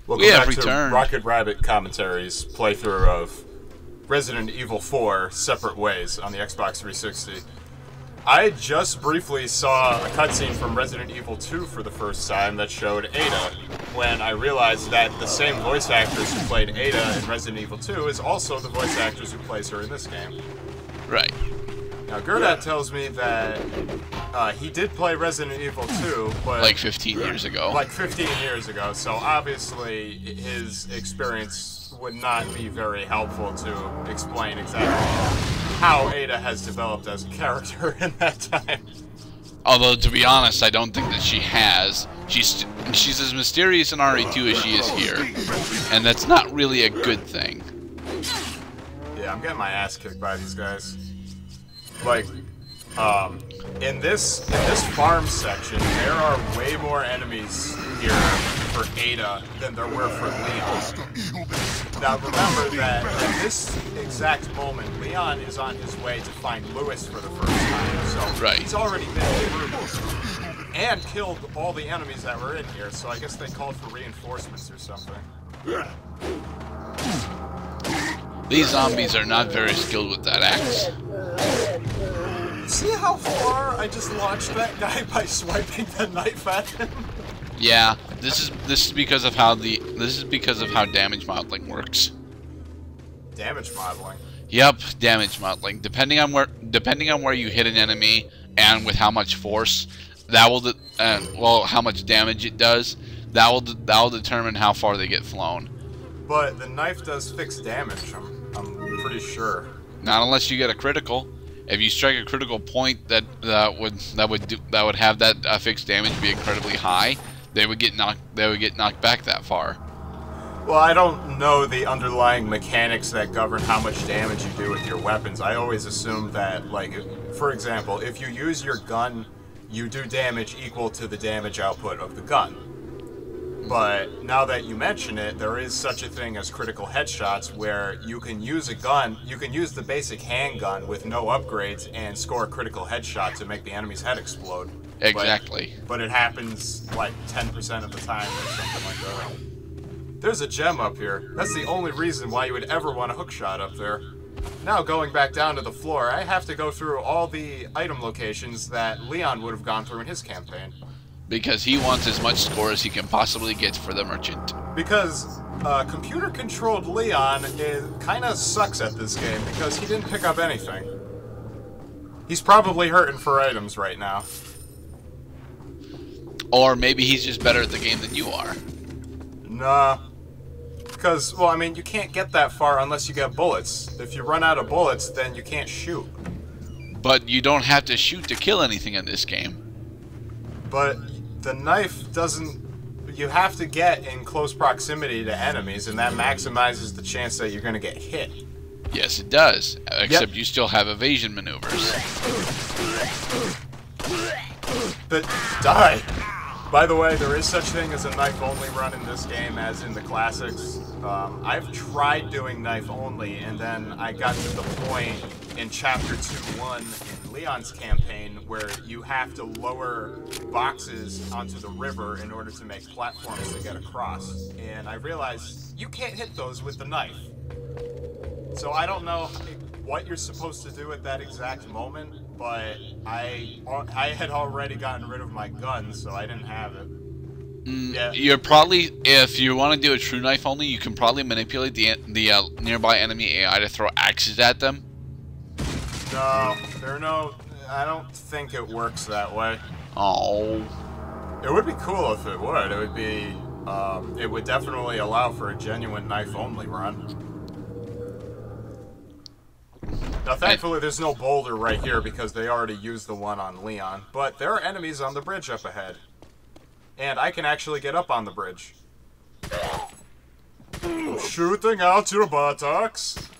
Welcome back to Rocket Rabbit Commentaries playthrough of Resident Evil 4 Separate Ways on the Xbox 360. I just briefly saw a cutscene from Resident Evil 2 for the first time that showed Ada, when I realized that the same voice actors who played Ada in Resident Evil 2 is also the voice actors who plays her in this game. Right. Now, Gerdat tells me that he did play Resident Evil 2, but... Like 15 years ago. Like 15 years ago, so obviously his experience would not be very helpful to explain exactly how Ada has developed as a character in that time. Although, to be honest, I don't think that she has. She's as mysterious in RE2 as she is here. And that's not really a good thing. Yeah, I'm getting my ass kicked by these guys. Like, in this farm section, there are way more enemies here for Ada than there were for Leon. Now remember that at this exact moment, Leon is on his way to find Lewis for the first time, so he's already been through and killed all the enemies that were in here, so I guess they called for reinforcements or something. These zombies are not very skilled with that axe. See how far I just launched that guy by swiping the knife at him? Yeah, this is because of how damage modeling works. Damage modeling. Yep, damage modeling. Depending on where you hit an enemy and with how much force, that will well, how much damage it does, that will determine how far they get flown. But the knife does fixed damage. I'm pretty sure. Not unless you get a critical. If you strike a critical point that would have that fixed damage be incredibly high, they would get knocked back that far. Well, I don't know the underlying mechanics that govern how much damage you do with your weapons. I always assumed that, like, for example, if you use your gun, you do damage equal to the damage output of the gun. But now that you mention it, there is such a thing as critical headshots where you can use a gun, you can use the basic handgun with no upgrades and score a critical headshot to make the enemy's head explode. Exactly. But it happens like 10% of the time or something like that. There's a gem up here. That's the only reason why you would ever want a hookshot up there. Now going back down to the floor, I have to go through all the item locations that Leon would have gone through in his campaign. Because he wants as much score as he can possibly get for the merchant. Because computer-controlled Leon kind of sucks at this game because he didn't pick up anything. He's probably hurting for items right now. Or maybe he's just better at the game than you are. Nah. Because, well, I mean, you can't get that far unless you get bullets. If you run out of bullets, then you can't shoot. But you don't have to shoot to kill anything in this game. But the knife doesn't... You have to get in close proximity to enemies, and that maximizes the chance that you're going to get hit. Yes, it does. Except you still have evasion maneuvers. But die! By the way, there is such thing as a knife-only run in this game as in the classics. I've tried doing knife-only, and then I got to the point in Chapter 2-1 in Leon's campaign where you have to lower boxes onto the river in order to make platforms to get across. And I realized you can't hit those with the knife. So I don't know what you're supposed to do at that exact moment, but I had already gotten rid of my gun, so I didn't have it. Yeah. You're probably, if you want to do a true knife only, you can probably manipulate the nearby enemy AI to throw axes at them. No, I don't think it works that way. Oh. It would be cool if it would. It would be, it would definitely allow for a genuine knife-only run. Now, thankfully, there's no boulder right here because they already used the one on Leon. But there are enemies on the bridge up ahead. And I can actually get up on the bridge. I'm shooting out your buttocks.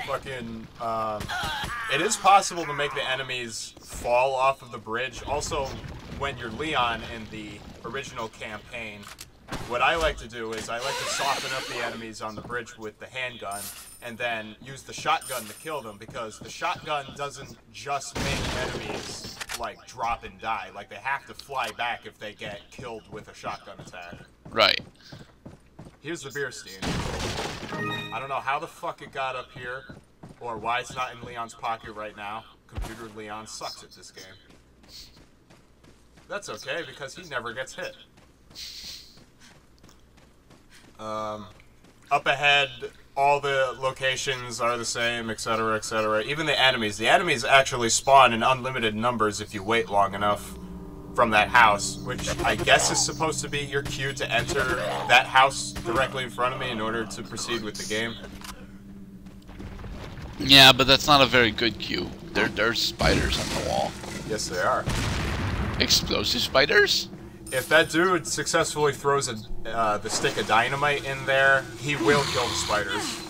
Fucking, it is possible to make the enemies fall off of the bridge. Also, when you're Leon in the original campaign, what I like to do is I like to soften up the enemies on the bridge with the handgun and then use the shotgun to kill them, because the shotgun doesn't just make enemies, like, drop and die. Like, they have to fly back if they get killed with a shotgun attack. Right. Here's the beer stein. I don't know how the fuck it got up here, or why it's not in Leon's pocket right now. Computer Leon sucks at this game. That's okay, because he never gets hit. Up ahead, all the locations are the same, etc., etc. Even the enemies. The enemies actually spawn in unlimited numbers if you wait long enough from that house, which I guess is supposed to be your cue to enter that house directly in front of me in order to proceed with the game. Yeah, but that's not a very good cue. There's spiders on the wall. Yes, they are. Explosive spiders? If that dude successfully throws the stick of dynamite in there, he will kill the spiders.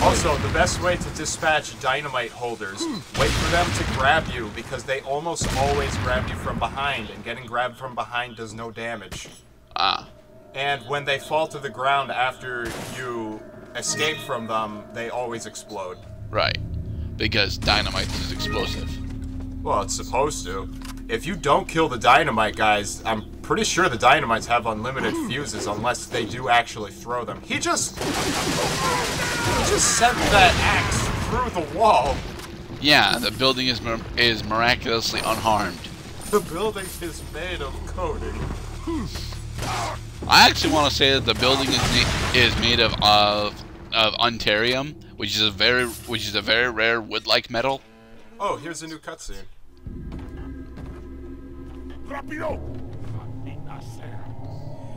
Also, the best way to dispatch dynamite holders, wait for them to grab you, because they almost always grab you from behind, and getting grabbed from behind does no damage. Ah. And when they fall to the ground after you escape from them, they always explode. Right. Because dynamite is explosive. Well, it's supposed to. If you don't kill the dynamite guys, I'm pretty sure the dynamites have unlimited fuses unless they do actually throw them. He just sent that axe through the wall. Yeah, the building is miraculously unharmed. The building is made of coating. I actually want to say that the building is made of Ontarium, which is a very rare wood-like metal. Oh, here's a new cutscene.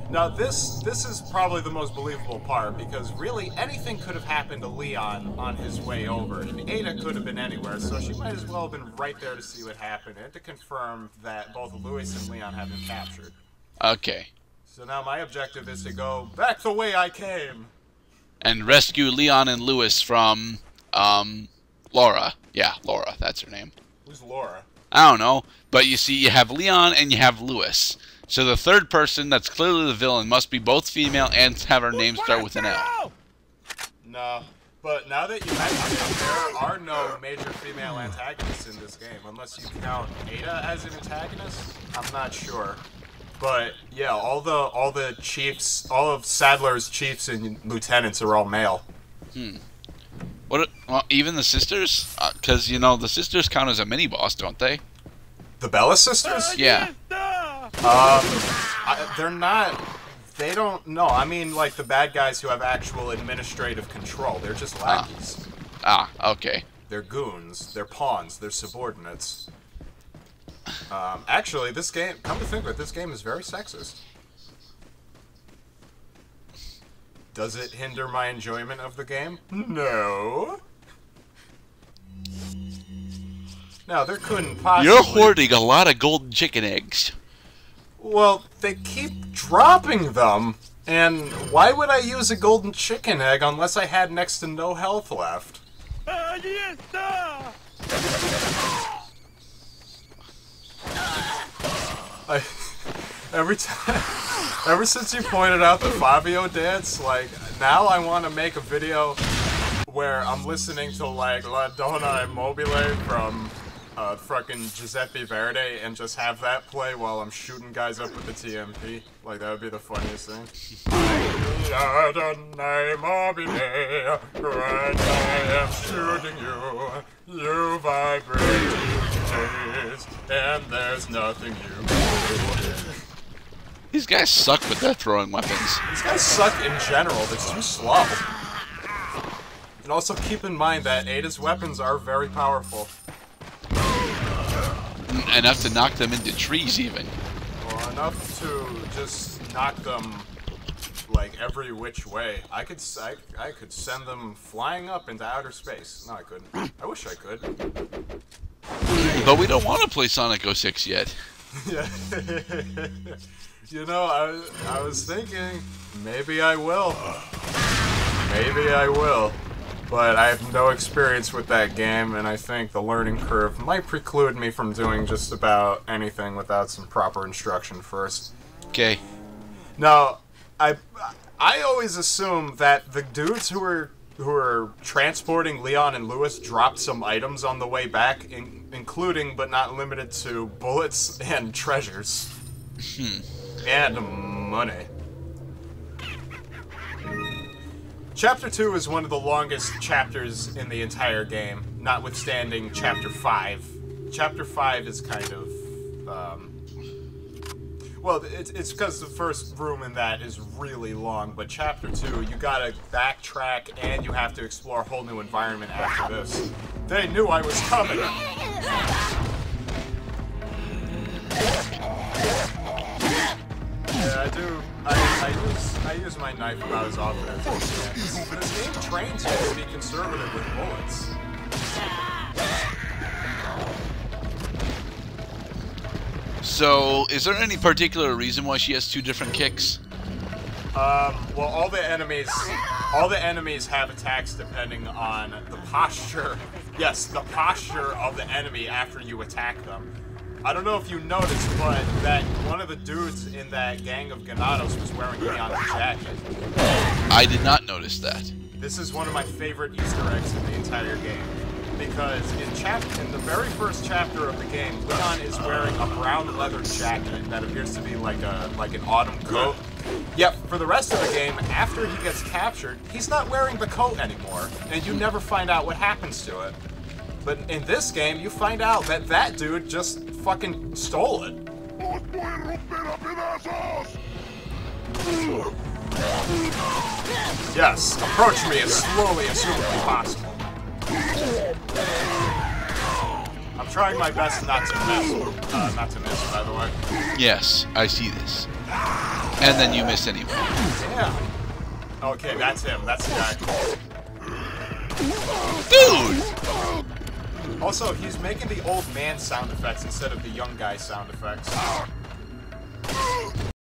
Now this is probably the most believable part, because really anything could have happened to Leon on his way over, and Ada could have been anywhere, so she might as well have been right there to see what happened and to confirm that both Louis and Leon have been captured. Okay. So now my objective is to go back the way I came. And rescue Leon and Louis from, Laura. Yeah, Laura, that's her name. Who's Laura? I don't know, but you see, you have Leon and you have Louis. So the third person, that's clearly the villain, must be both female and have her name start with an L. No, but now that you mention it, there are no major female antagonists in this game, unless you count Ada as an antagonist. I'm not sure. But yeah, all the chiefs, all of Sadler's chiefs and lieutenants are all male. What? Well, even the sisters? Because, you know, the sisters count as a mini-boss, don't they? The Bella sisters? Yeah. They're not... They don't... No, I mean, like, the bad guys who have actual administrative control. They're just lackeys. Okay. They're goons. They're pawns. They're subordinates. Actually, this game... Come to think of it, this game is very sexist. Does it hinder my enjoyment of the game? No. Now, there couldn't possibly... You're hoarding a lot of golden chicken eggs. Well, they keep dropping them, and why would I use a golden chicken egg unless I had next to no health left? Ever since you pointed out the Fabio dance, like, now I want to make a video where I'm listening to, like, La Donna Immobile from fucking Giuseppe Verdi and just have that play while I'm shooting guys up with the TMP. Like, that would be the funniest thing. La Donna Immobile, when I am shooting you, you vibrate days, and there's nothing you can do. These guys suck with their throwing weapons. These guys suck in general, they're too slow. And also keep in mind that Ada's weapons are very powerful. Enough to knock them into trees, even. Well, enough to just knock them, like, every which way. I could send them flying up into outer space. No, I couldn't. I wish I could. But we don't want to play Sonic 06 yet. Yeah. You know, I was thinking, maybe I will. Maybe I will. But I have no experience with that game, and I think the learning curve might preclude me from doing just about anything without some proper instruction first. Okay. Now, I always assume that the dudes who transporting Leon and Lewis dropped some items on the way back, including but not limited to bullets and treasures. And money. Chapter 2 is one of the longest chapters in the entire game, notwithstanding Chapter 5. Chapter 5 is kind of, well, it's because the first room in that is really long, but Chapter 2, you gotta backtrack and you have to explore a whole new environment after this. They knew I was coming! Yeah, I do. I use my knife about as often as I can. But this game trains you to be conservative with bullets. So, is there any particular reason why she has 2 different kicks? Well, all the enemies have attacks depending on the posture. Yes, the posture of the enemy after you attack them. I don't know if you noticed, but that one of the dudes in that gang of Ganados was wearing Leon's jacket. I did not notice that. This is one of my favorite Easter eggs in the entire game. Because in the very first chapter of the game, Leon is wearing a brown leather jacket that appears to be like an autumn coat. Yep, for the rest of the game, after he gets captured, he's not wearing the coat anymore, and you never find out what happens to it. But in this game, you find out that that dude just fucking stole it. Yes, approach me as slowly as humanly possible. I'm trying my best not to miss. Not to miss, by the way. Yes, I see this. And then you miss anyway. Yeah. Okay, that's him. That's the guy. Dude! Also, he's making the old man sound effects instead of the young guy sound effects.